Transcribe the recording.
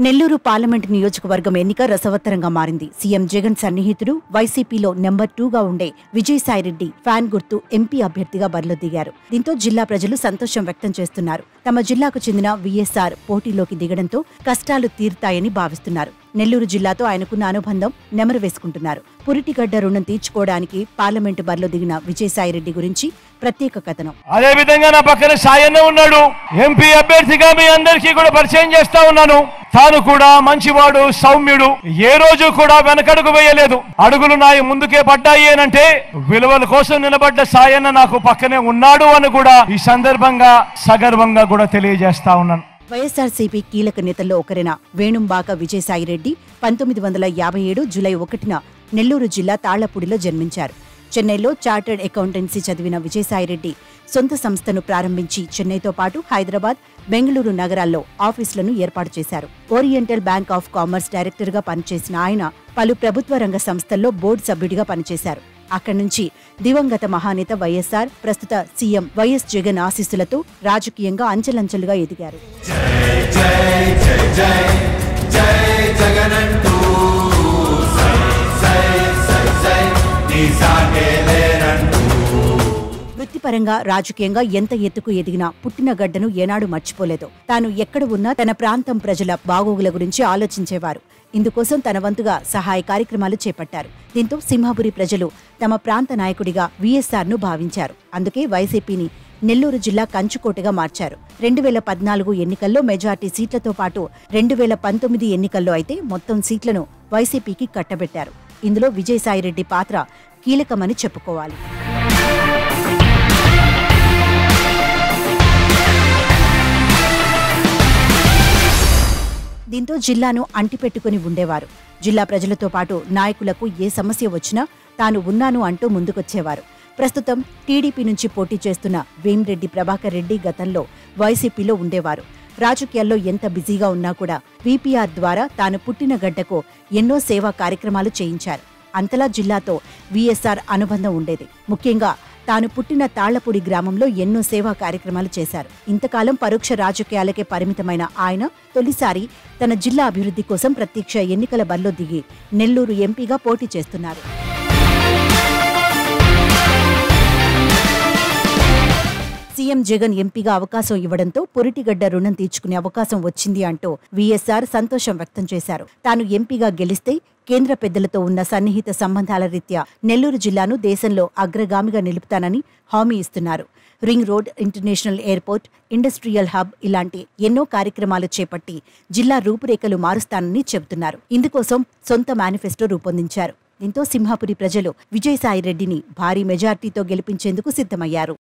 Nellore parliament నియోజకవర్గం ఎన్నిక రసవత్తరంగా మారింది. సీఎం జగన్ సన్నిహితుడు, వైసీపీలో నెంబర్ 2గా ఉండే విజయసాయిరెడ్డి ఫ్యాన్ గుర్తు ఎంపీ అభ్యర్థిగా బరిలో దిగారు. దీంతో జిల్లా ప్రజలు సంతోషం వ్యక్తం చేస్తున్నారు. తమ జిల్లాకు చెందిన వీఎస్ఆర్ పోటీలోకి దిగడంతో కష్టాలు తీరుతాయని భావిస్తున్నారు. నెల్లూరు జిల్లాతో ఆయనకున్న అనుబంధం నెమరు వేసుకుంటున్నారు. పురిటిగడ్డ రుణం తీర్చుకోవడానికి పార్లమెంటు బరిలో దిగిన విజయసాయిరెడ్డి గురించి ప్రత్యేక కథనం. అదే విధంగా నా పక్కన సాయన్న ఉన్నాడు. ఎంపీ అభ్యర్థిగా మీ అందరికీ కూడా పరిచయం చేస్తా ఉన్నాను. తాను కూడా మంచివాడు, సౌమ్యుడు, ఏ రోజు కూడా వెనకడుగు వేయలేదు. అడుగులు నాయి ముందుకే పడ్డాయి అనంటే విలువల కోసం నిలబడ్డ సాయన్న నాకు పక్కనే ఉన్నాడు అని కూడా ఈ సందర్భంగా సగర్వంగా కూడా తెలియజేస్తా ఉన్నాను. వైఎస్ఆర్సీపీ కీలక నేతల్లో ఒకరైన వేణుంబాక విజయసాయిరెడ్డి 1957 జూలై 1న నెల్లూరు జిల్లా తాళ్లపూడిలో జన్మించారు. చెన్నైలో చార్టర్డ్ అకౌంటెన్సీ చదివిన విజయసాయిరెడ్డి సొంత సంస్థను ప్రారంభించి చెన్నైతో పాటు హైదరాబాద్, బెంగళూరు నగరాల్లో ఆఫీసులను ఏర్పాటు చేశారు. ఓరియంటల్ బ్యాంక్ ఆఫ్ కామర్స్ డైరెక్టర్గా పనిచేసిన ఆయన పలు ప్రభుత్వ రంగ సంస్థల్లో బోర్డు సభ్యుడిగా పనిచేశారు. అక్కడి నుంచి దివంగత మహానేత వైఎస్ఆర్, ప్రస్తుత సీఎం వైఎస్ జగన్ ఆశీస్సులతో రాజకీయంగా అంచెలంచెలుగా ఎదిగారు. వృత్తిపరంగా, రాజకీయంగా ఎంత ఎత్తుకు ఎదిగినా పుట్టిన గడ్డను ఏనాడు మర్చిపోలేదు. తాను ఎక్కడ ఉన్నా తన ప్రాంతం ప్రజల బాగోగుల గురించి ఆలోచించేవారు. ఇందుకోసం తన వంతుగా సహాయ కార్యక్రమాలు చేపట్టారు. దీంతో సింహపురి ప్రజలు తమ ప్రాంత నాయకుడిగా వీఎస్ఆర్ను భావించారు. అందుకే వైసీపీని నెల్లూరు జిల్లా కంచుకోటగా మార్చారు. 2014 ఎన్నికల్లో మెజార్టీ సీట్లతో పాటు 2019 ఎన్నికల్లో అయితే మొత్తం సీట్లను వైసీపీకి కట్టబెట్టారు. ఇందులో విజయసాయిరెడ్డి పాత్ర కీలకమని చెప్పుకోవాలి. దీంతో జిల్లాను అంటిపెట్టుకుని ఉండేవారు. జిల్లా ప్రజలతో పాటు నాయకులకు ఏ సమస్య వచ్చినా తాను ఉన్నాను అంటూ ముందుకొచ్చేవారు. ప్రస్తుతం టీడీపీ నుంచి పోటీ చేస్తున్న వేమిరెడ్డి ప్రభాకర్ రెడ్డి గతంలో వైసీపీలో ఉండేవారు. రాజకీయాల్లో ఎంత బిజీగా ఉన్నా కూడా వీపీఆర్ ద్వారా తాను పుట్టిన గడ్డకు ఎన్నో సేవా కార్యక్రమాలు చేయించారు. అంతలా జిల్లాతో వీఎస్ఆర్ అనుబంధం ఉండేది. ముఖ్యంగా తాను పుట్టిన తాళ్లపూడి గ్రామంలో ఎన్నో సేవా కార్యక్రమాలు చేశారు. ఇంతకాలం పరోక్ష రాజకీయాలకే పరిమితమైన ఆయన తొలిసారి తన జిల్లా అభివృద్ధి కోసం ప్రత్యక్ష ఎన్నికల బరిలో దిగి నెల్లూరు ఎంపీగా పోటీ చేస్తున్నారు. సీఎం జగన్ ఎంపీగా అవకాశం ఇవ్వడంతో పురిటిగడ్డ రుణం తీర్చుకునే అవకాశం వచ్చింది అంటూ వీఎస్ఆర్ సంతోషం వ్యక్తం చేశారు. తాను ఎంపీగా గెలిస్తే కేంద్ర పెద్దలతో ఉన్న సన్నిహిత సంబంధాల రీత్యా నెల్లూరు జిల్లాను దేశంలో అగ్రగామిగా నిలుపుతానని హామీ ఇస్తున్నారు. Ring road, international airport, industrial hub ఇలాంటి ఎన్నో కార్యక్రమాలు చేపట్టి జిల్లా రూపురేఖలు మారుస్తానని చెబుతున్నారు. ఇందుకోసం సొంత మేనిఫెస్టో రూపొందించారు. దీంతో సింహాపురి ప్రజలు విజయసాయిరెడ్డిని భారీ మెజార్టీతో గెలిపించేందుకు సిద్ధమయ్యారు.